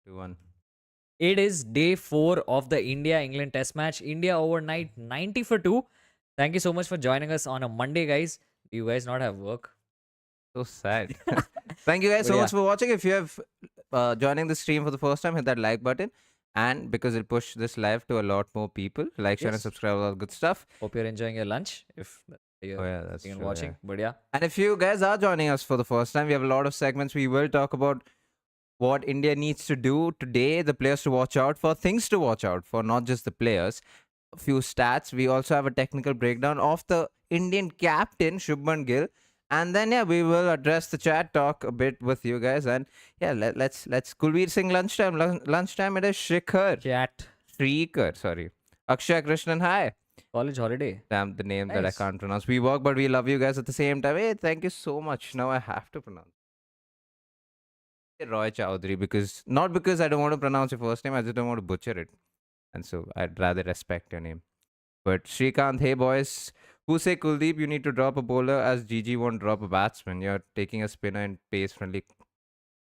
2-1. It is day 4 of the India-England Test match. India overnight 90 for 2. Thank you so much for joining us on a Monday, guys. Do you guys not have work? So sad. Thank you guys But so yeah, much for watching. If you have joining the stream for the first time, hit that like button. And because it push this live to a lot more people, like, share, and yes. subscribe, all good stuff. Hope you're enjoying your lunch if Oh you're yeah, that's sitting and true. Yeah. watching. But yeah, And if you guys are joining us for the first time, we have a lot of segments. We will talk about what India needs to do today, the players to watch out for, things to watch out for, not just the players. A few stats. We also have a technical breakdown of the Indian captain, Shubman Gill. And then, yeah, we will address the chat, talk a bit with you guys. And yeah, let's Kulveer Singh lunchtime. Lunchtime, it is chat. Shrikar, sorry. Akshay Krishnan, hi. College holiday. Damn, the name that I Nice. can't pronounce. We work, but we love you guys at the same time. Hey, thank you so much. Now I have to pronounce Roy Chowdhury not because I don't want to pronounce your first name, I just don't want to butcher it. And so I'd rather respect your name. But Shrikant, hey boys, who say Kuldeep you need to drop a bowler as GG won't drop a batsman? You're taking a spinner in pace friendly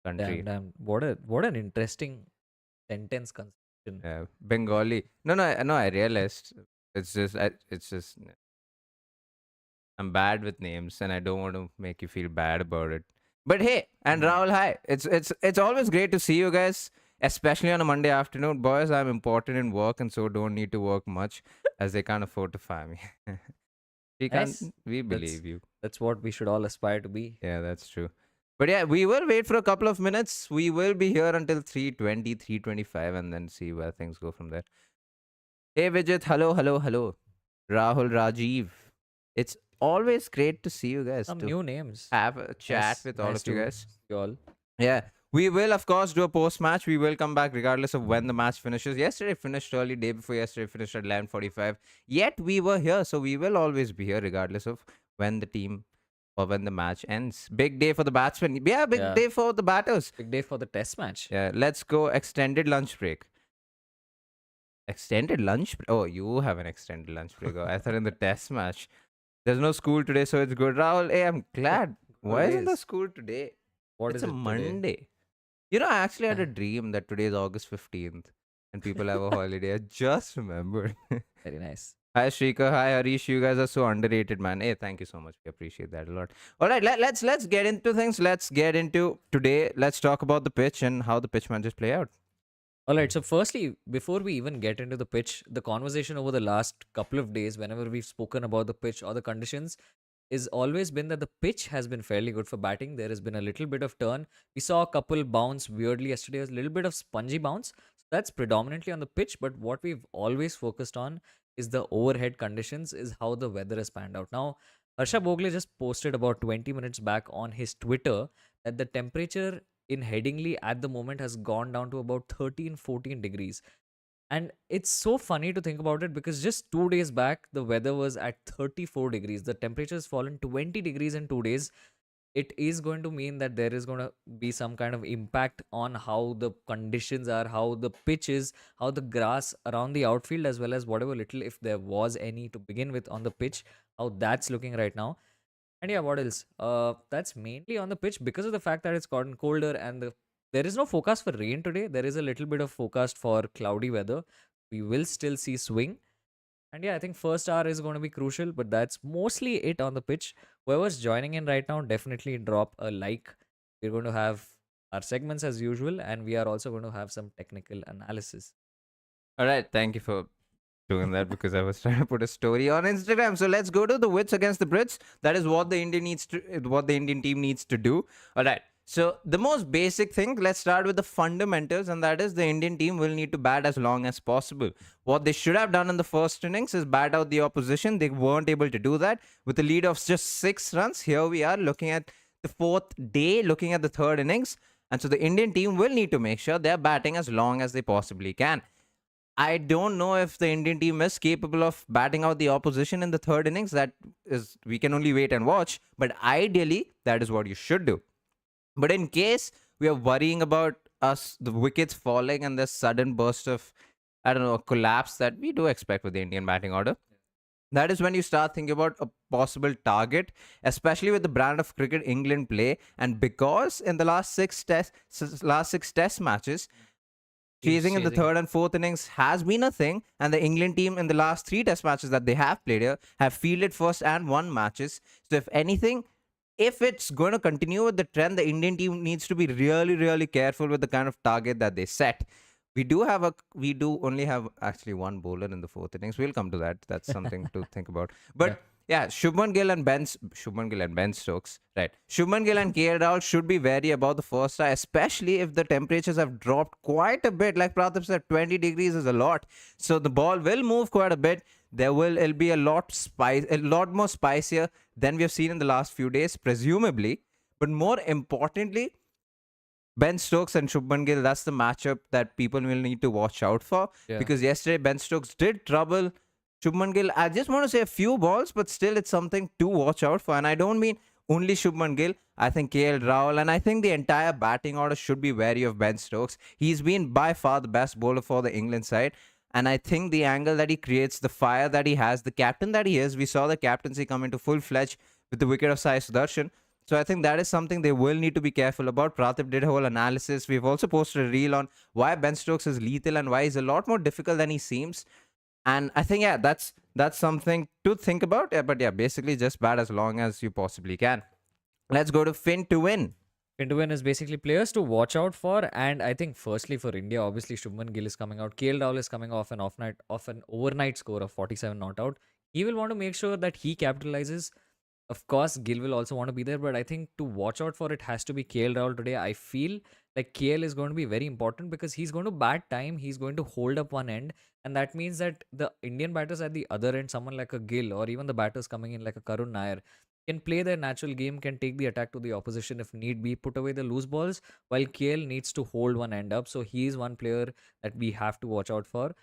country. Damn. What an interesting sentence construction. Bengali. No, I realized it's just I'm bad with names and I don't want to make you feel bad about it. But hey, and Rahul, hi. It's always great to see you guys, especially on a Monday afternoon. Boys, I'm important in work and so don't need to work much as they can't afford to fire me. Nice. We believe you. That's what we should all aspire to be. Yeah, that's true. But yeah, we will wait for a couple of minutes. We will be here until 3:20, 3:25 and then see where things go from there. Hey Vijit, hello. Rahul, Rajiv. It's always great to see you guys Some to new names. have a chat with all Nice of you to guys. see you all. Yeah. We will, of course, do a post match. We will come back regardless of when the match finishes. Yesterday finished early, day before yesterday finished at 11:45. Yet we were here, so we will always be here regardless of when the team or when the match ends. Big day for the batsmen. Yeah, big Yeah. day for the batters. Big day for the test match. Yeah, let's go extended lunch break. Extended lunch? Oh, you have an extended lunch break. Oh, I thought in the test match. There's no school today, so it's good. Rahul, hey, I'm glad. Why isn't there school today? What It's is a it today? Monday. You know, I actually had a dream that today is August 15th and people have a holiday. I just remembered. Very nice. Hi, Shrika. Hi, Harish. You guys are so underrated, man. Hey, thank you so much. We appreciate that a lot. All right, let's get into things. Let's get into today. Let's talk about the pitch and how the pitch matches play out. All right. So, firstly, before we even get into the pitch, the conversation over the last couple of days, whenever we've spoken about the pitch or the conditions, is always been that the pitch has been fairly good for batting. There has been a little bit of turn. We saw a couple bounce weirdly yesterday, a little bit of spongy bounce. So that's predominantly on the pitch. But what we've always focused on is the overhead conditions, is how the weather has panned out. Now, Harsha Bogle just posted about 20 minutes back on his Twitter that the temperature in Headingley at the moment has gone down to about 13-14 degrees. And it's so funny to think about it because just 2 days back, the weather was at 34 degrees. The temperature has fallen 20 degrees in 2 days. It is going to mean that there is going to be some kind of impact on how the conditions are, how the pitch is, how the grass around the outfield, as well as whatever little, if there was any to begin with on the pitch, how that's looking right now. And yeah, what else? That's mainly on the pitch because of the fact that it's gotten colder and there is no forecast for rain today. There is a little bit of forecast for cloudy weather. We will still see swing. And yeah, I think first hour is going to be crucial, but that's mostly it on the pitch. Whoever's joining in right now, definitely drop a like. We're going to have our segments as usual, and we are also going to have some technical analysis. All right. Thank you for doing that because I was trying to put a story on Instagram. So let's go to the Wits against the Brits. That is what the Indian team needs to do. All right. So the most basic thing, let's start with the fundamentals, and that is the Indian team will need to bat as long as possible. What they should have done in the first innings is bat out the opposition. They weren't able to do that with a lead of just 6 runs. Here we are looking at the fourth day, looking at the third innings. And so the Indian team will need to make sure they're batting as long as they possibly can. I don't know if the Indian team is capable of batting out the opposition in the third innings. That is, we can only wait and watch. But ideally, that is what you should do. But in case we are worrying about the wickets falling and the sudden burst of, I don't know, a collapse that we do expect with the Indian batting order, that is when you start thinking about a possible target, especially with the brand of cricket England play. And because in the last six test matches, chasing in the chasing it. third and fourth innings has been a thing, and the England team in the last 3 test matches that they have played here have fielded first and won matches. So if anything, if it's going to continue with the trend, the Indian team needs to be really, really careful with the kind of target that they set. We do only have actually one bowler in the fourth innings. We'll come to that. That's something to think about. Yeah. But yeah, Shubman Gill and Ben Stokes, right? Shubman Gill and KL Rahul should be wary about the first try, especially if the temperatures have dropped quite a bit. Like Praatibh said, 20 degrees is a lot, so the ball will move quite a bit. It'll be a lot more spicier than we have seen in the last few days, presumably. But more importantly, Ben Stokes and Shubman Gill, that's the matchup that people will need to watch out for. Yeah. Because yesterday Ben Stokes did trouble Shubman Gill. I just want to say a few balls, but still it's something to watch out for. And I don't mean only Shubman Gill. I think KL Rahul and I think the entire batting order should be wary of Ben Stokes. He's been by far the best bowler for the England side. And I think the angle that he creates, the fire that he has, the captain that he is, we saw the captaincy come into full-fledged with the wicket of Sai Sudarshan. So I think that is something they will need to be careful about. Praatibh did a whole analysis. We've also posted a reel on why Ben Stokes is lethal and why he's a lot more difficult than he seems. And I think, yeah, that's something to think about. Yeah, but yeah, basically just bat as long as you possibly can. Let's go to Finn to win. Finn to win is basically players to watch out for, and I think firstly for India, obviously Shubman Gill is coming out. KL Rahul is coming off an overnight score of 47 not out. He will want to make sure that he capitalizes. Of course, Gill will also want to be there, but I think to watch out for it has to be KL Rahul today. I feel like KL is going to be very important because he's going to bat time, he's going to hold up one end, and that means that the Indian batters at the other end, someone like a Gill or even the batters coming in like a Karun Nair, can play their natural game, can take the attack to the opposition if need be, put away the loose balls, while KL needs to hold one end up. So he is one player that we have to watch out for.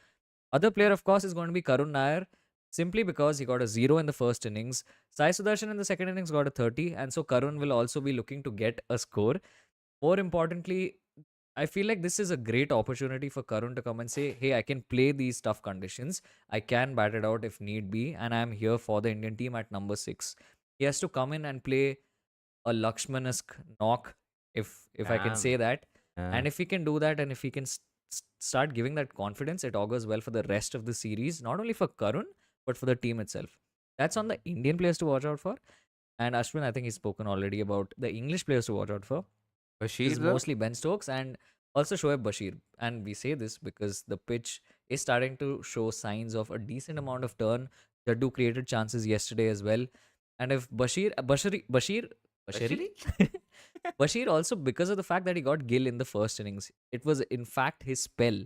Other player, of course, is going to be Karun Nair, simply because he got a 0 in the first innings. Sai Sudarshan in the second innings got a 30, and so Karun will also be looking to get a score. More importantly, I feel like this is a great opportunity for Karun to come and say, hey, I can play these tough conditions. I can bat it out if need be, and I'm here for the Indian team at number 6. He has to come in and play a Lakshman-esque knock, if I can say that. And if he can do that, and if he can start giving that confidence, it augurs well for the rest of the series, not only for Karun, but for the team itself. That's on the Indian players to watch out for. And Aswin, I think he's spoken already about the English players to watch out for. Bashir Is mostly Ben Stokes and also Shoaib Bashir. And we say this because the pitch is starting to show signs of a decent amount of turn. Jaddu created chances yesterday as well. And if Bashir also, because of the fact that he got Gill in the first innings, it was in fact his spell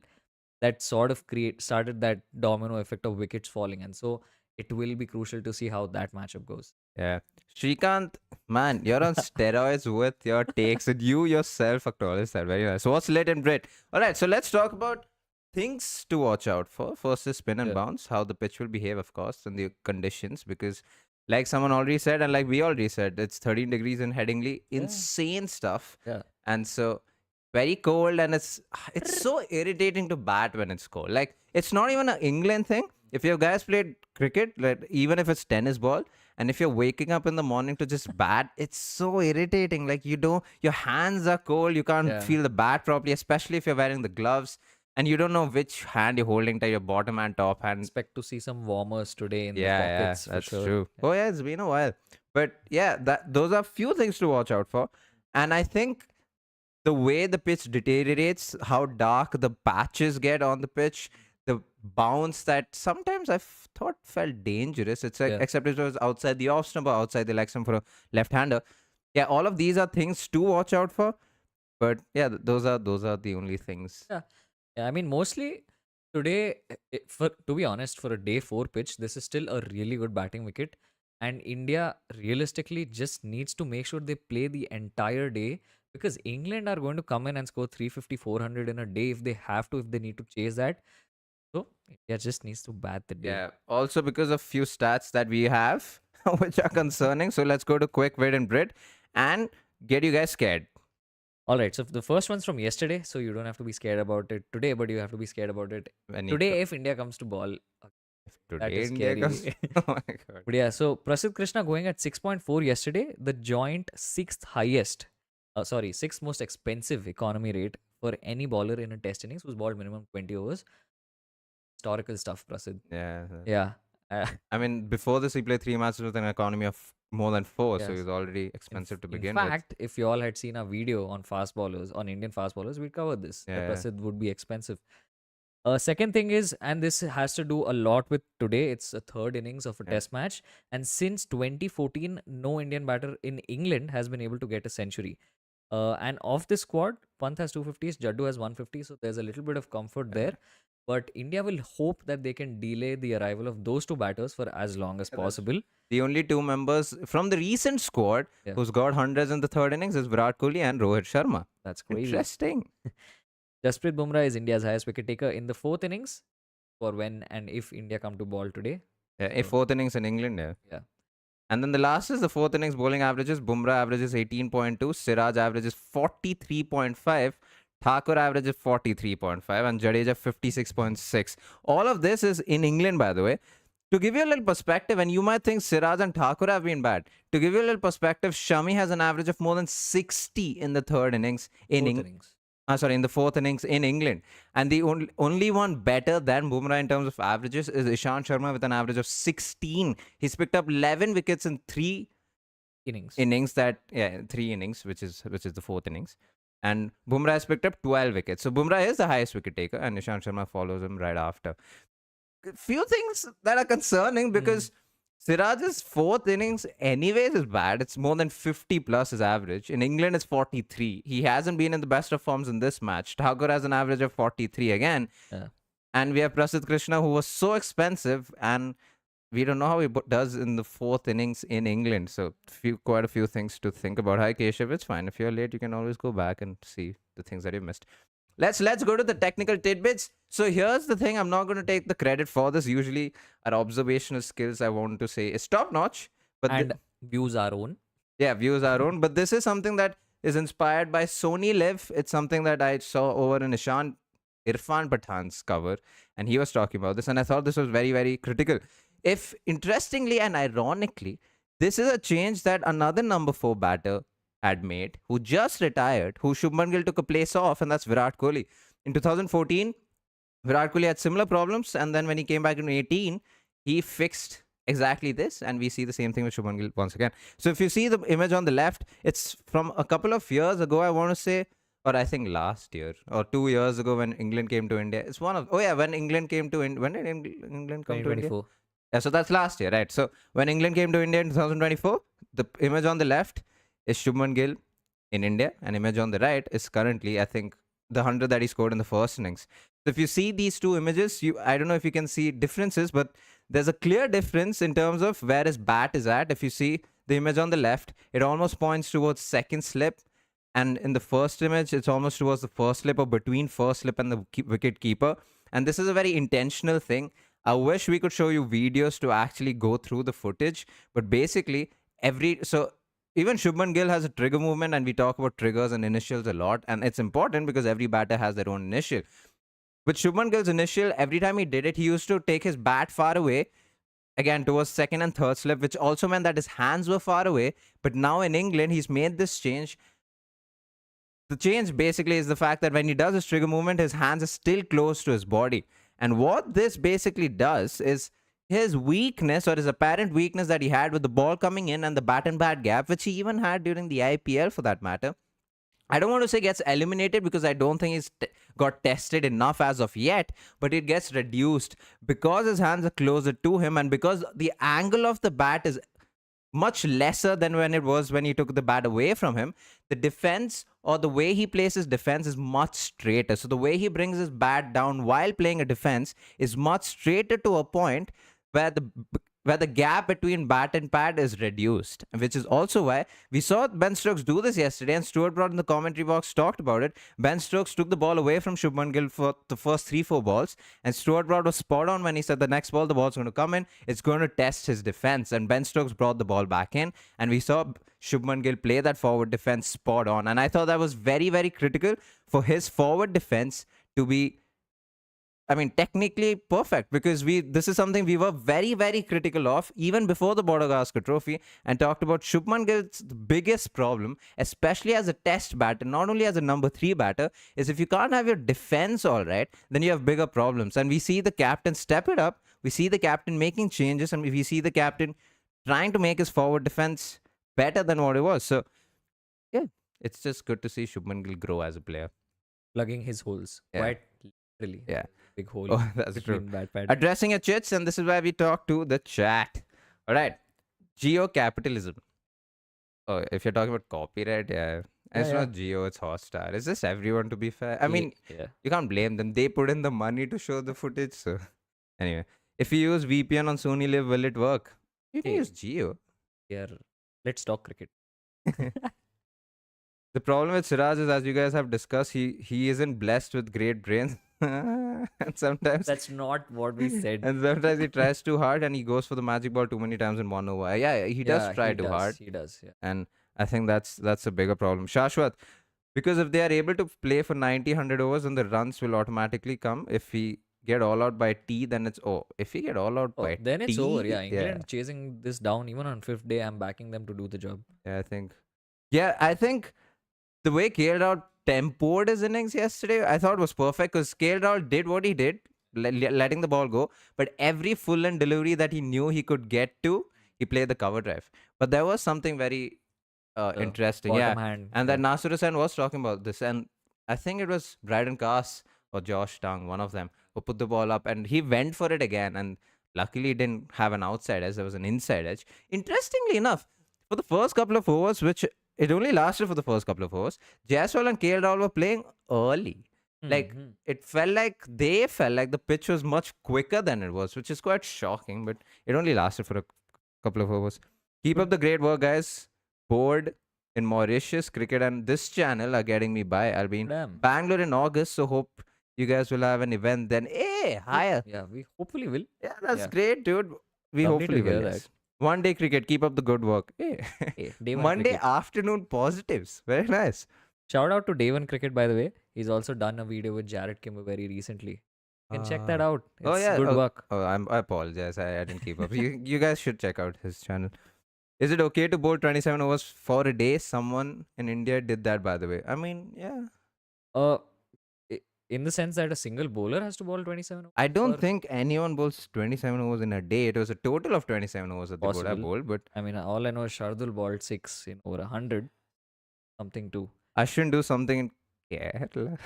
that sort of started that domino effect of wickets falling. And so it will be crucial to see how that matchup goes. Yeah. Shrikant, man, you're on steroids with your takes, and you yourself acknowledge that. Very nice. So what's lit in Brit? All right, so let's talk about things to watch out for. First is spin and bounce, how the pitch will behave, of course, and the conditions, because like someone already said, and like we already said, it's 13 degrees in Headingley. Insane stuff. Yeah. And so very cold, and it's so irritating to bat when it's cold. Like, it's not even an England thing. If you guys played cricket, like, even if it's tennis ball, and if you're waking up in the morning to just bat, it's so irritating. Like, your hands are cold, you can't feel the bat properly, especially if you're wearing the gloves, and you don't know which hand you're holding to, your bottom and top hand. Expect to see some warmers today in the Yeah, pockets. that's for sure. true. Oh yeah, it's been a while. But yeah, those are few things to watch out for. And I think the way the pitch deteriorates, how dark the patches get on the pitch, the bounce that sometimes I thought felt dangerous. It's like, except it was outside the off stump or outside the leg stump for a left-hander. Yeah, all of these are things to watch out for. But yeah, those are the only things. Yeah, I mean, mostly today, to be honest, for a day 4 pitch, this is still a really good batting wicket. And India realistically just needs to make sure they play the entire day, because England are going to come in and score 350, 400 in a day if they have to, if they need to chase that. So India just needs to bat the day. Yeah. Also because of few stats that we have, which are concerning. So let's go to quick wit and Brit and get you guys scared. All right. So the first one's from yesterday, so you don't have to be scared about it today, but you have to be scared about it today if India comes to ball. That is scary. Oh my god. But yeah, so Prasidh Krishna going at 6.4 yesterday, the joint 6th most expensive economy rate for any bowler in a test innings who's bowled minimum 20 overs. Historical stuff, Prasid. Yeah. Yeah. Uh, I mean, before this, he played 3 matches with an economy of more than 4, so he yes. was already expensive to In begin with. fact, if you all had seen a video on fast bowlers, on Indian fast bowlers, we'd cover this. That Yeah. Prasid would be expensive. Second thing is, and this has to do a lot with today, it's a third innings of a Yeah. test match. And since 2014, no Indian batter in England has been able to get a century. And of this squad, Pant has 250s, Jaddu has 150, so there's a little bit of comfort Yeah. there. But India will hope that they can delay the arrival of those two batters for as long as Yeah, that's possible. The only two members from the recent squad Yeah. who's got hundreds in the third innings is Virat Kohli and Rohit Sharma. That's crazy. Interesting. Jasprit Bumrah is India's highest wicket taker in the fourth innings for when and if India come to ball today. Yeah, a fourth innings in England, yeah. Yeah. And then the last is the fourth innings bowling averages. Bumrah averages 18.2, Siraj averages 43.5, Thakur averages 43.5, and Jadeja 56.6. All of this is in England, by the way. To give you a little perspective, and you might think Siraj and Thakur have been bad. To give you a little perspective, Shami has an average of more than 60 in the third innings in in the fourth innings in England. And the only one better than Bumrah in terms of averages is Ishant Sharma with an average of 16. He's picked up 11 wickets in 3 innings, 3 innings, which is the fourth innings. And Bumrah has picked up 12 wickets. So Bumrah is the highest wicket taker, and Ishant Sharma follows him right after. Few things that are concerning because Siraj's fourth innings anyways is bad. It's more than 50 plus his average. In England, it's 43. He hasn't been in the best of forms in this match. Thakur has an average of 43 again. Yeah. And we have Prasidh Krishna, who was so expensive, and we don't know how he does in the fourth innings in England. So quite a few things to think about. Hi, Keshav. It's fine. If you're late, you can always go back and see the things that you missed. Let's go to the technical tidbits. So here's the thing. I'm not going to take the credit for this. Usually our observational skills, I want to say, is top notch. But views are own. Yeah, views are own. But this is something that is inspired by Sony Live. It's something that I saw over in Irfan Pathan's cover. And he was talking about this. And I thought this was very, very critical. If interestingly and ironically, this is a change that another number 4 batter had made, who just retired, who Shubman Gill took a place off, and that's Virat Kohli. In 2014, Virat Kohli had similar problems, and then when he came back in 2018, he fixed exactly this, and we see the same thing with Shubman Gill once again. So if you see the image on the left, it's from a couple of years ago, I want to say, or I think last year, or 2 years ago when England came to India. It's when England came to India. When did England come to India? Yeah, so that's last year, right? So when England came to India in 2024, the image on the left is Shubman Gill in India, and image on the right is currently, I think, the 100 that he scored in the first innings. So if you see these two images, I don't know if you can see differences, but there's a clear difference in terms of where his bat is at. If you see the image on the left, it almost points towards second slip, and in the first image, it's almost towards the first slip or between first slip and the wicket keeper. And this is a very intentional thing. I wish we could show you videos to actually go through the footage, but basically even Shubman Gill has a trigger movement, and we talk about triggers and initials a lot, and it's important because every batter has their own initial. With Shubman Gill's initial, every time he did it, he used to take his bat far away, again towards second and third slip, which also meant that his hands were far away. But now in England, he's made this change. The change basically is the fact that when he does his trigger movement, his hands are still close to his body. And what this basically does is his weakness, or his apparent weakness that he had with the ball coming in and the bat and bat gap, which he even had during the IPL for that matter, I don't want to say gets eliminated because I don't think he's got tested enough as of yet, but it gets reduced because his hands are closer to him and because the angle of the bat is much lesser than when it was when he took the bat away from him. The defense, or the way he places defense, is much straighter. So the way he brings his bat down while playing a defense is much straighter to a point where the gap between bat and pad is reduced, which is also why we saw Ben Stokes do this yesterday, and Stuart Broad in the commentary box talked about it. Ben Stokes took the ball away from Shubman Gill for the first 3-4 balls, and Stuart Broad was spot on when he said the next ball, the ball's going to come in, it's going to test his defense, and Ben Stokes brought the ball back in, and we saw Shubman Gill play that forward defense spot on, and I thought that was very, very critical for his forward defense to be technically perfect because this is something we were very, very critical of even before the Border Gavaskar Trophy and talked about Shubman Gill's biggest problem, especially as a test batter, not only as a number 3 batter, is if you can't have your defense all right, then you have bigger problems. And we see the captain step it up. We see the captain making changes, and we see the captain trying to make his forward defense better than what it was. So, yeah, it's just good to see Shubman Gill grow as a player. Plugging his holes. Yeah. Quite literally. Yeah. Big hole Oh, that's true. between bat pad. Addressing your chits, and this is where we talk to the chat. All right. Geo-capitalism. Oh, if you're talking about copyright, yeah. It's not Geo, it's Hotstar. It's just everyone, to be fair. I mean, yeah. you can't blame them. They put in the money to show the footage. So, anyway, if you use VPN on Sony Live, will it work? You can Hey. use Geo. Yeah. Let's talk cricket. The problem with Siraj is, as you guys have discussed, he isn't blessed with great brains. And sometimes That's not what we said. and sometimes he tries too hard and he goes for the magic ball too many times in 1 over. Yeah, he does try too hard. He does, yeah. And I think that's a bigger problem. Shashwat, because if they are able to play for 90, 100 overs, then the runs will automatically come. If we get all out by T, then it's if we get all out by then it's T, over. Yeah, England chasing this down even on 5th day. I'm backing them to do the job. Yeah, I think the way KL Rahul tempoed his innings yesterday, I thought was perfect because KL Rahul did what he did, letting the ball go. But every full end delivery that he knew he could get to, he played the cover drive. But there was something very interesting. Yeah. Hand, And that Nasir Hussain was talking about this. And I think it was Bryden Cass or Josh Tang, one of them, who put the ball up. And he went for it again. And luckily, he didn't have an outside edge. There was an inside edge. Interestingly enough, for the first couple of overs, which it only lasted for the first couple of overs, Jaiswal and KL Rahul were playing early. Like, it felt like the pitch was much quicker than it was, which is quite shocking. But it only lasted for a couple of overs. Keep up the great work, guys. Bored in Mauritius, cricket and this channel are getting me by. I'll be in Bangalore in August, so hope you guys will have an event then. Hey, higher. Yeah, we hopefully will. Yeah, that's great, dude. We hopefully will. Yes. One day cricket, keep up the good work. Hey. Monday cricket. Afternoon positives. Very nice. Shout out to Day One Cricket, by the way. He's also done a video with Jared Kimber very recently. You can check that out. It's good work. I apologize. I didn't keep up. You guys should check out his channel. Is it okay to bowl 27 overs for a day? Someone in India did that, by the way. I mean, yeah. In the sense that a single bowler has to bowl 27 overs? I don't think anyone bowls 27 overs in a day. It was a total of 27 overs that they would have bowled. But I mean, all I know is Shardul bowled 6 in over 100. Something too. I shouldn't do something in Kerala.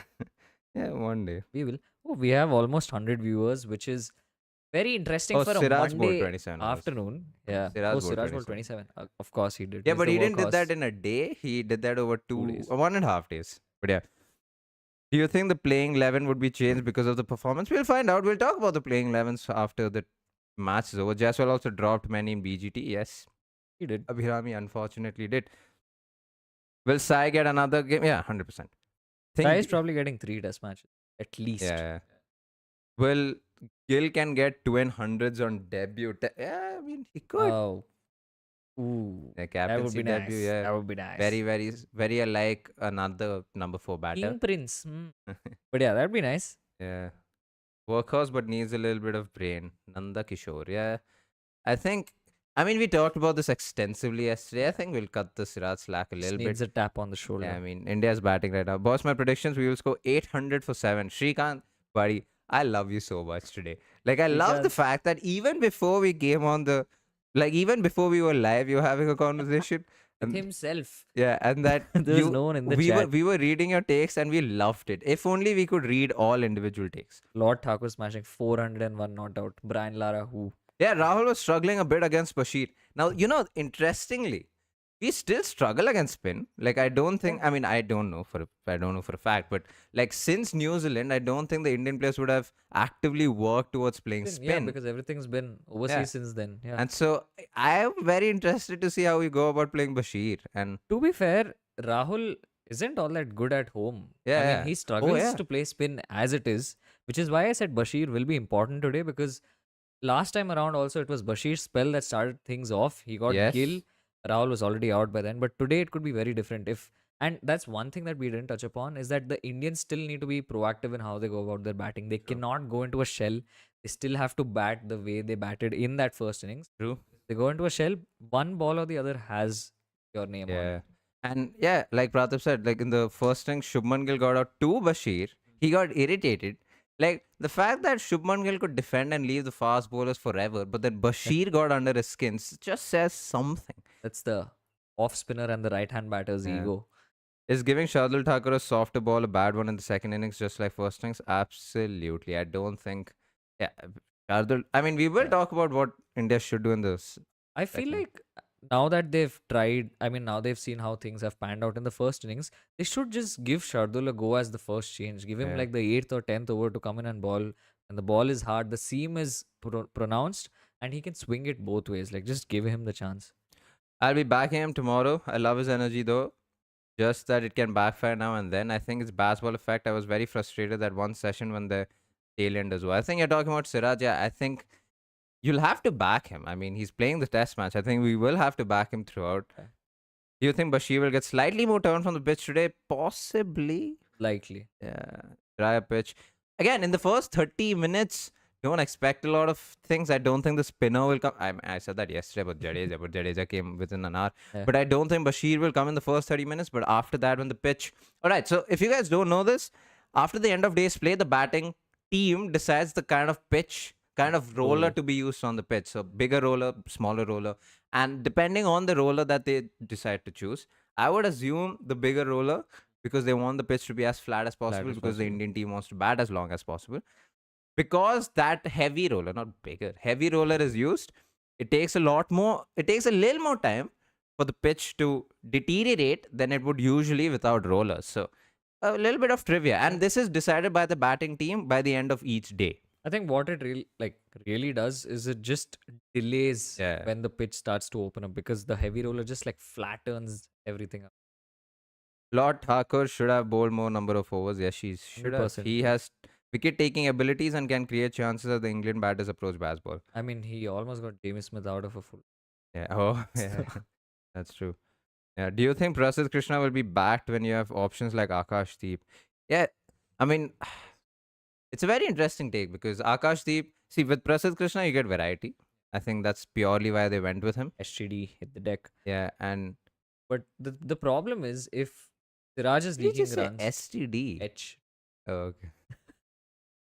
Yeah, one day. We will. Oh, we have almost 100 viewers, which is very interesting for Siraj a Monday 27 afternoon. Yeah. Siraj bowled 27. Of course he did. Yeah, but he didn't do that in a day. He did that over 2 days. 1.5 days. But yeah. Do you think the playing 11 would be changed because of the performance? We'll find out. We'll talk about the playing 11s after the match is over. Jaiswal also dropped many in BGT. Yes. He did. Abhirami unfortunately did. Will Sai get another game? Yeah, 100%. Sai is probably getting 3 test matches. At least. Yeah. Will Gill can get 2 and hundreds on debut? Yeah, I mean, he could. Oh. Ooh. The captaincy debut, nice. yeah. That would be nice. Very, very, very alike another number 4 batter. King Prince. But yeah, that'd be nice. Yeah. Workhorse, but needs a little bit of brain. Nanda Kishore. Yeah. I mean, we talked about this extensively yesterday. I think we'll cut the Siraj slack a little bit. Needs a tap on the shoulder. Yeah, I mean, India's batting right now. Boss, my predictions, we will score 800 for 7. Shrikant, buddy, I love you so much today. Like, I love the fact that even before we came on even before we were live, you were having a conversation. With himself. Yeah, and that there's no one in the chat. We were reading your takes and we loved it. If only we could read all individual takes. Lord Thakur smashing 401 not out. Brian Lara, who? Yeah, Rahul was struggling a bit against Bashir. Now, interestingly, we still struggle against spin. Like, I don't know for a fact, but like since New Zealand, I don't think the Indian players would have actively worked towards playing spin. Yeah, because everything's been overseas since then. Yeah. And so I am very interested to see how we go about playing Bashir. And to be fair, Rahul isn't all that good at home. Yeah, I mean, he struggles to play spin as it is, which is why I said Bashir will be important today, because last time around also it was Bashir's spell that started things off. He got Gill. Rahul was already out by then. But today it could be very different. And that's one thing that we didn't touch upon is that the Indians still need to be proactive in how they go about their batting. They True. cannot go into a shell. They still have to bat the way they batted in that first innings. True. They go into a shell, one ball or the other has your name on it. Yeah. And yeah, like Praatibh said, like in the first inning, Shubman Gill got out to Bashir. He got irritated. Like the fact that Shubman Gill could defend and leave the fast bowlers forever, but then Bashir got under his skin just says something. That's the off spinner and the right hand batter's Yeah. ego. Is giving Shardul Thakur a softer ball a bad one in the second innings, just like first innings? Absolutely. I don't think. Yeah, Shardul. I mean, we will Yeah. talk about what India should do in this. I feel Second. like now that they've tried, I mean, now they've seen how things have panned out in the first innings, they should just give Shardul a go as the first change. Give him Yeah. like the 8th or 10th over to come in and ball. And the ball is hard, the seam is pronounced, and he can swing it both ways. Like, just give him the chance. I'll be backing him tomorrow. I love his energy though. Just that it can backfire now and then. I think it's baseball effect. I was very frustrated that one session when the tail end as well. I think you're talking about Siraj. Yeah, I think you'll have to back him. I mean, he's playing the test match. I think we will have to back him throughout. Okay. Do you think Bashir will get slightly more turn from the pitch today? Possibly. Likely. Yeah. Drier pitch. Again, in the first 30 minutes, don't expect a lot of things. I don't think the spinner will come. I said that yesterday about Jadeja, but Jadeja came within an hour. Yeah. But I don't think Bashir will come in the first 30 minutes. But after that, when the pitch. All right. So if you guys don't know this, after the end of day's play, the batting team decides the kind of pitch, kind of roller Oh. to be used on the pitch. So bigger roller, smaller roller. And depending on the roller that they decide to choose, I would assume the bigger roller because they want the pitch to be as flat as possible as because the possible. Indian team wants to bat as long as possible. Because that heavy roller, not bigger, heavy roller is used, it takes a little more time for the pitch to deteriorate than it would usually without rollers. So a little bit of trivia. And this is decided by the batting team by the end of each day. I think what it really does is it just delays Yeah. when the pitch starts to open up because the heavy roller just like flattens everything up. Lord Thakur should have bowled more number of overs. Yes, she should have. 100%. He has wicket taking abilities and can create chances as the England batters approach baseball. I mean, he almost got Jamie Smith out of a full. Yeah. Oh, yeah. That's true. Yeah. Do you think Prasidh Krishna will be backed when you have options like Akash Deep? Yeah. I mean, it's a very interesting take because Akash Deep, see, with Prasidh Krishna, you get variety. I think that's purely why they went with him. STD hit the deck. Yeah. And But the problem is if Siraj is did you leaking just say runs, STD? H. Oh, okay.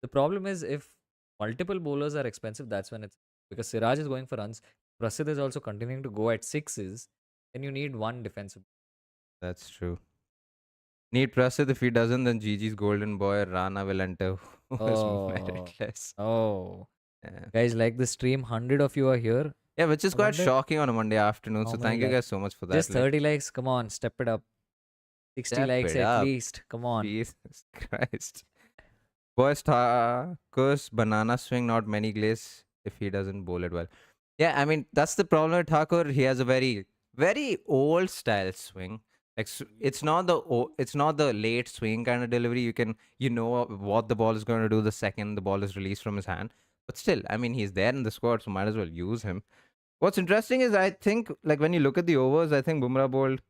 The problem is if multiple bowlers are expensive, that's when it's because Siraj is going for runs. Prasidh is also continuing to go at sixes. Then you need one defensive. That's true. Need Prasidh. If he doesn't, then Gigi's golden boy Rana will enter. Oh. Meritless. Oh, Yeah. guys, like the stream, 100 of you are here. Yeah, which is I quite wonder shocking on a Monday afternoon. how So many thank you likes. guys so much for that. Just Like, 30 likes. Come on, step it up. 60 step likes it at up. least. Come on. Jesus Christ. Boys, Thakur's banana swing, not many glaze if he doesn't bowl it well. Yeah, I mean, that's the problem with Thakur. He has a very, very old style swing. Like, it's not the late swing kind of delivery. You know what the ball is going to do the second the ball is released from his hand. But still, I mean, he's there in the squad, so might as well use him. What's interesting is I think, like, when you look at the overs, I think Bumrah bowled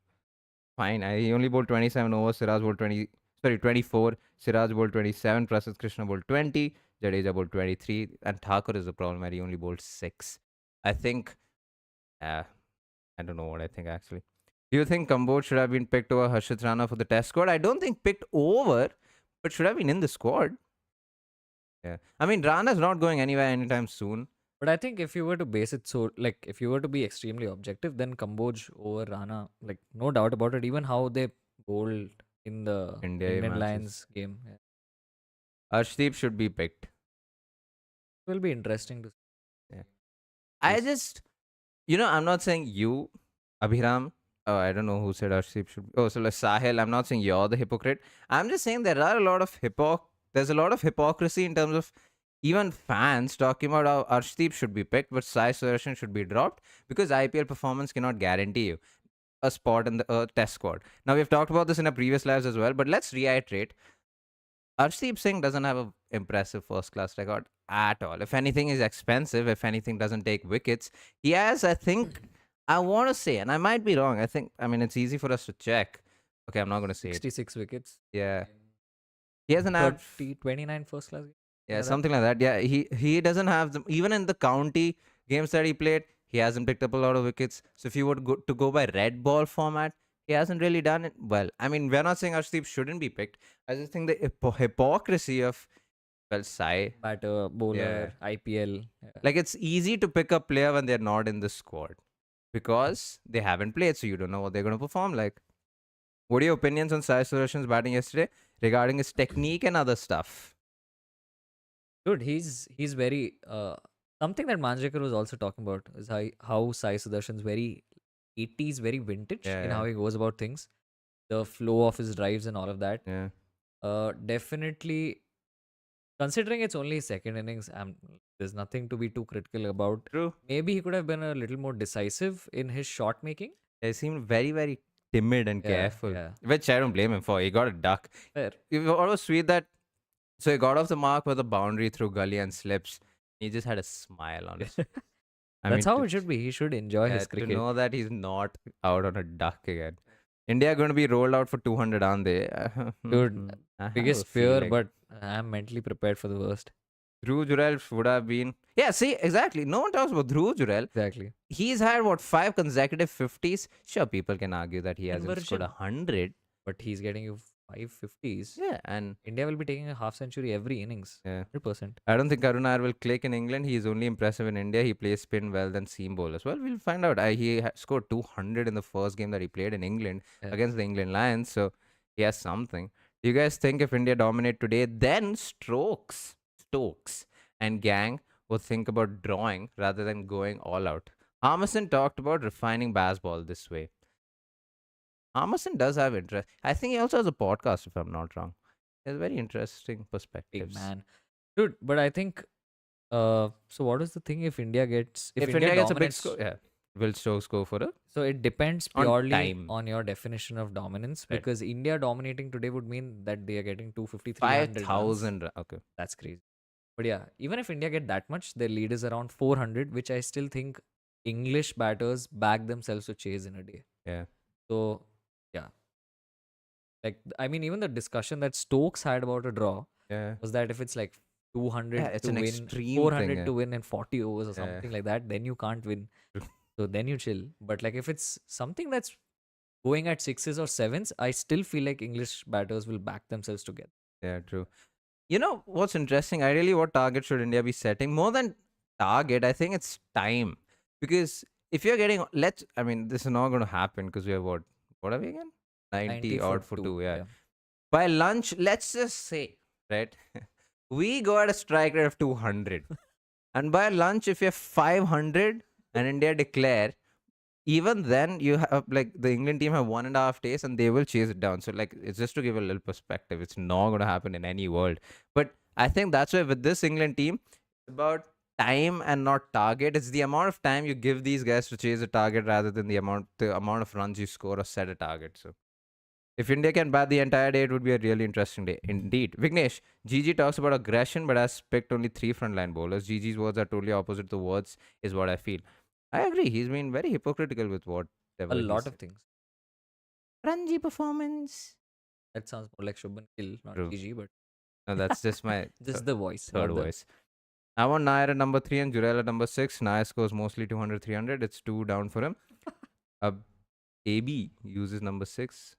fine. He only bowled 27 overs. Siraj bowled 24. Siraj bowled 27. Prasidh Krishna bowled 20. Jadeja bowled 23. And Thakur is the problem where he only bowled 6. I think, I don't know what I think actually. Do you think Kamboj should have been picked over Harshit Rana for the test squad? I don't think picked over, but should have been in the squad. Yeah. I mean, Rana's not going anywhere anytime soon. But I think if you were to base it so, like, if you were to be extremely objective, then Kamboj over Rana, like, no doubt about it. Even how they bowled in the India Indian matches. Lions game. Yeah. Arshdeep should be picked. It will be interesting to see. I Yes. just, I'm not saying you, Abhiram. Oh, I don't know who said Arshdeep should. Oh, so like Sahil. I'm not saying you're the hypocrite. I'm just saying there are a lot of There's a lot of hypocrisy in terms of even fans talking about how Arshdeep should be picked, but Sai Sudarshan should be dropped because IPL performance cannot guarantee you a spot in the test squad. Now we've talked about this in our previous lives as well, but let's reiterate. Arshdeep Singh doesn't have an impressive first class record at all. If anything, is expensive. If anything, doesn't take wickets. He has, I think, I want to say, and I might be wrong. I mean, it's easy for us to check. Okay, I'm not going to say it. 66 wickets. Yeah. He hasn't had 30, 29 first class games. yeah, Like that. something like that. Yeah, he doesn't have them even in the county games that he played. He hasn't picked up a lot of wickets. So if you were to go by red ball format, he hasn't really done it well. I mean, we're not saying Arshdeep shouldn't be picked. I just think the hypocrisy of Sai. Batter, Yeah, bowler, IPL. Yeah. like it's easy to pick up player when they're not in the squad because they haven't played, so you don't know what they're going to perform like. What are your opinions on Sai Sudarshan's batting yesterday regarding his technique and other stuff? Dude, he's very something that Manjrekar was also talking about is how Sai Sudarshan's very 80s, very vintage in Yeah, how he goes about things, the flow of his drives and all of that. yeah. Definitely, considering it's only his second innings, there's nothing to be too critical about. True. Maybe he could have been a little more decisive in his shot making. He seemed very, very timid and Yeah, careful, yeah. which I don't blame him for. He got a duck. Fair. It was sweet that so he got off the mark with a boundary through gully and slips. He just had a smile on his face. I That's mean, how it should be. He should enjoy his to cricket. know that he's not out on a duck again. India are going to be rolled out for 200, aren't they? Dude, I have biggest a fear, feeling. but I'm mentally prepared for the worst. Dhruv Jurel would have been. Yeah, see, exactly. No one talks about Dhruv Jurel. Exactly. He's had, what, 5 consecutive 50s? Sure, people can argue that he hasn't scored Conversion. 100. But he's getting you 550s. Yeah, and India will be taking a half century every innings. yeah. 100%. I don't think Karunar will click in England. He's only impressive in India. He plays spin well than seam bowlers. Well, we'll find out. He scored 200 in the first game that he played in England Yeah. against the England Lions. So he has something. Do you guys think if India dominate today, then Stokes, and gang would think about drawing rather than going all out? Harmison talked about refining baseball this way. Harmison does have interest. I think he also has a podcast, if I'm not wrong. He has very interesting Big perspectives. man. Dude, but I think so what is the thing if India gets If India gets a big dominates, score, yeah. Will Stokes go for it? so it depends On purely time. on your definition of dominance, Right. because India dominating today would mean that they are getting 250, 300 runs. 5,000. Okay. That's crazy. But yeah, even if India get that much, their lead is around 400, which I still think English batters back themselves to chase in a day. Yeah. So yeah, like I mean, even the discussion that Stokes had about a draw Yeah. was that if it's like 200 Yeah, it's to an win, extreme 400 thing, to win in 40 overs or Yeah. something like that, then you can't win. True. So then you chill. But like if it's something that's going at sixes or sevens, I still feel like English batters will back themselves together. Yeah, true. You know what's interesting? Ideally, what target should India be setting? More than target, I think it's time. Because if you're getting, I mean, this is not going to happen because we have what are we again? 90 odd for 2. Yeah. By lunch, let's just say, right? We go at a strike rate of 200. And by lunch, if you're 500 and India declare, even then you have like the England team have 1.5 days and they will chase it down. So like it's just to give a little perspective. It's not going to happen in any world. But I think that's why with this England team, it's about time and not target. It's the amount of time you give these guys to chase a target rather than the amount of runs you score or set a target. So if India can bat the entire day, it would be a really interesting day indeed. Vignesh, Gigi talks about aggression, but has picked only 3 frontline bowlers. Gigi's words are totally opposite to words, is what I feel. I agree. He's been very hypocritical with whatever A he lot said. of things. Ranji performance. That sounds more like Shubman Gill, not True. GG, but No, that's just my just the voice. third not the- voice. I want Nair at number 3 and Jurel at number 6. Nair scores mostly 200, 300. It's 2 down for him. AB uses number 6.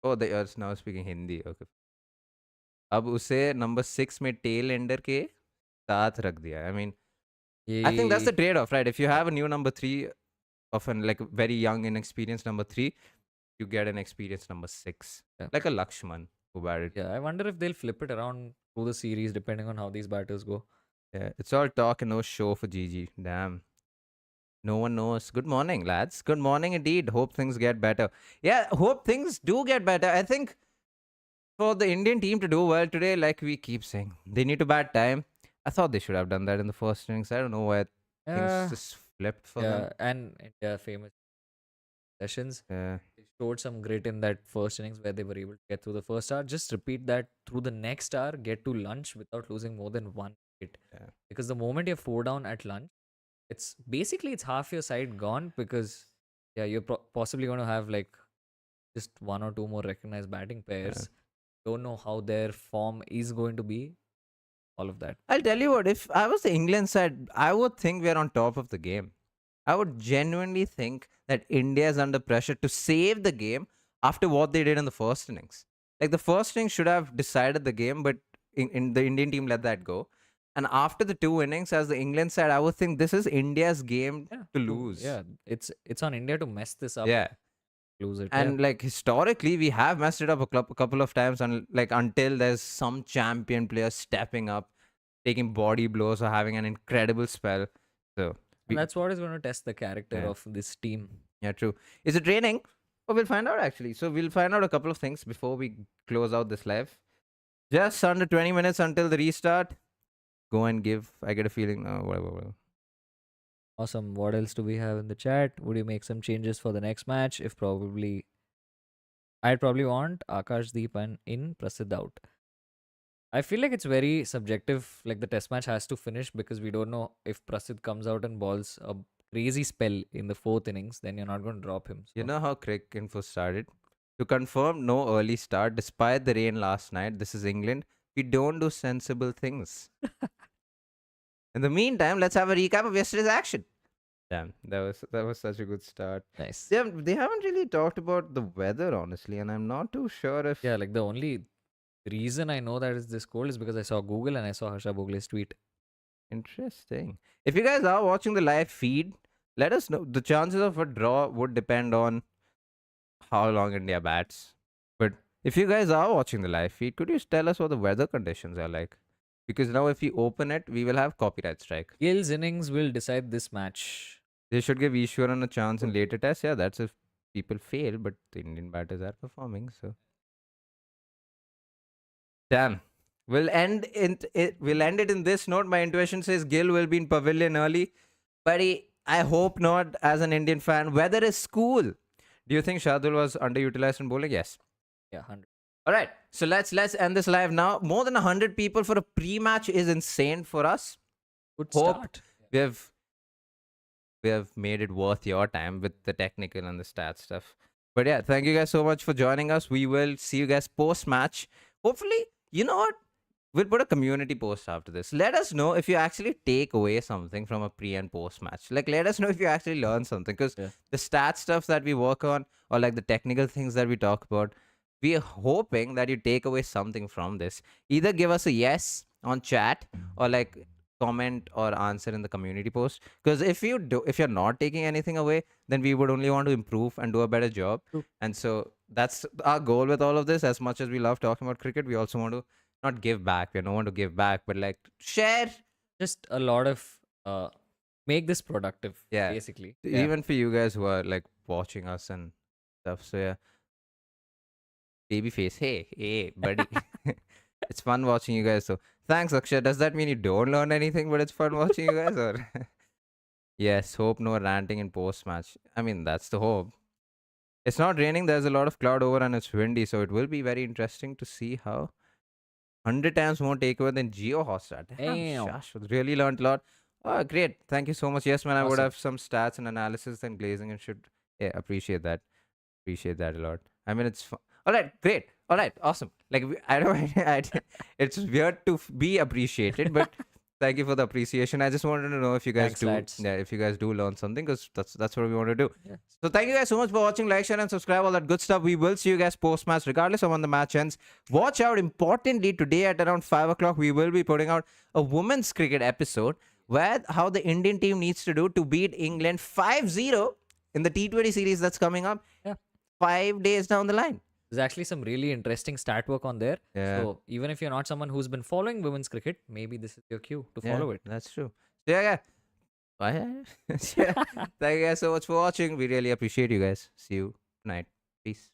Oh, they are now speaking Hindi. Okay. अब उसे number 6 में tail ender के साथ रख दिया. I mean, I think that's the trade-off, right? If you have a new number 3 of an like very young inexperienced number 3, you get an experienced number 6. Yeah. Like a Lakshman who batted. Yeah, I wonder if they'll flip it around through the series depending on how these batters go. Yeah, it's all talk and no show for Gigi. Damn. No one knows. Good morning, lads. Good morning indeed. Hope things get better. Yeah, hope things do get better. I think for the Indian team to do well today, like we keep saying, they need to bat time. I thought they should have done that in the first innings. I don't know why things just flipped for them. And India famous sessions. Yeah. They showed some grit in that first innings where they were able to get through the first hour. Just repeat that through the next hour, get to lunch without losing more than 1 wicket. Yeah. Because the moment you're 4 down at lunch, it's basically it's half your side gone because yeah, you're possibly going to have like just one or two more recognized batting Yeah. pairs. Don't know how their form is going to be. All of that. I'll tell you what, if I was the England side, I would think we're on top of the game. I would genuinely think that India is under pressure to save the game after what they did in the first innings. Like the first innings should have decided the game, but in the Indian team let that go. And after the two innings, as the England side, I would think this is India's game Yeah. to lose. Yeah. It's on India to mess this up, Yeah. lose it. Yeah. And like historically, we have messed it up a couple of times, and like until there's some champion player stepping up, taking body blows or having an incredible spell. So And we, that's what is going to test the character yeah, of this team. yeah, true. Is it raining? Oh, we'll find out actually. So we'll find out a couple of things before we close out this live. Just under 20 minutes until the restart. Go and give. I get a feeling. Whatever. Awesome. What else do we have in the chat? Would you make some changes for the next match? If probably, I'd probably want Akashdeep and in Prasidh out. I feel like it's very subjective. Like the test match has to finish because we don't know if Prasidh comes out and balls a crazy spell in the fourth innings, then you're not going to drop him. You So know how Crick info started? To confirm no early start despite the rain last night. This is England. We don't do sensible things. In the meantime, let's have a recap of yesterday's action. Damn, that was such a good start. nice. They haven't really talked about the weather, honestly, and I'm not too sure if Yeah, like the only reason I know that it's this cold is because I saw Google and I saw Harsha Bogle's tweet. interesting. If you guys are watching the live feed, let us know. The chances of a draw would depend on how long India bats. But if you guys are watching the live feed, could you tell us what the weather conditions are like? Because now if we open it, we will have copyright strike. Gill's innings will decide this match. They should give Ishwaran a chance in later tests. Yeah, that's if people fail, but the Indian batters are performing. So, damn. We'll end it in this note. My intuition says Gill will be in pavilion early, but I hope not. As an Indian fan, weather is cool. Do you think Shardul was underutilized in bowling? Yes. Yeah, 100. All right. So let's end this live now. More than 100 people for a pre-match is insane for us. Good Hope start. we have made it worth your time with the technical and the stats stuff. But yeah, thank you guys so much for joining us. We will see you guys post match. Hopefully, you know what? We'll put a community post after this. Let us know if you actually take away something from a pre and post match. Like, let us know if you actually learn something. Because Yeah. the stat stuff that we work on, or like the technical things that we talk about, we are hoping that you take away something from this. Either give us a yes on chat, or like comment or answer in the community post. Because if you're not taking anything away, then we would only want to improve and do a better job. True. And so that's our goal with all of this. As much as we love talking about cricket, we also want to not give back. We don't want to give back, but like share. Just a lot of make this productive. Yeah. Basically. Yeah. Even for you guys who are like watching us and stuff. So yeah. Babyface, hey, buddy. It's fun watching you guys. So thanks, Akshay. Does that mean you don't learn anything, but it's fun watching you guys? Or yes, hope no ranting in post match. I mean, that's the hope. It's not raining. There's a lot of cloud over and it's windy, so it will be very interesting to see how 100 times more takeaway than Geo Hotstar. Damn, Damn. Shashwat really learned a lot. Oh, great. Thank you so much. Yes, man, I would Awesome. have some stats and analysis and glazing and should. Yeah, appreciate that. Appreciate that a lot. I mean, it's fun. All right, great. All right, awesome. Like, I don't, it's weird to be appreciated, but thank you for the appreciation. I just wanted to know if you guys Thanks, do, lads. yeah, if you guys do learn something, because that's what we want to do. Yeah. So thank you guys so much for watching. Like, share, and subscribe. All that good stuff. We will see you guys post match, regardless of when the match ends. Watch out. Importantly, today at around 5 o'clock, we will be putting out a women's cricket episode where how the Indian team needs to do to beat England 5-0 in the T20 series that's coming up. Yeah. 5 days down the line. There's actually some really interesting stat work on there. Yeah. So even if you're not someone who's been following women's cricket, maybe this is your cue to follow it. That's true. So yeah. Bye. Yeah. Thank you guys so much for watching. We really appreciate you guys. See you tonight. Peace.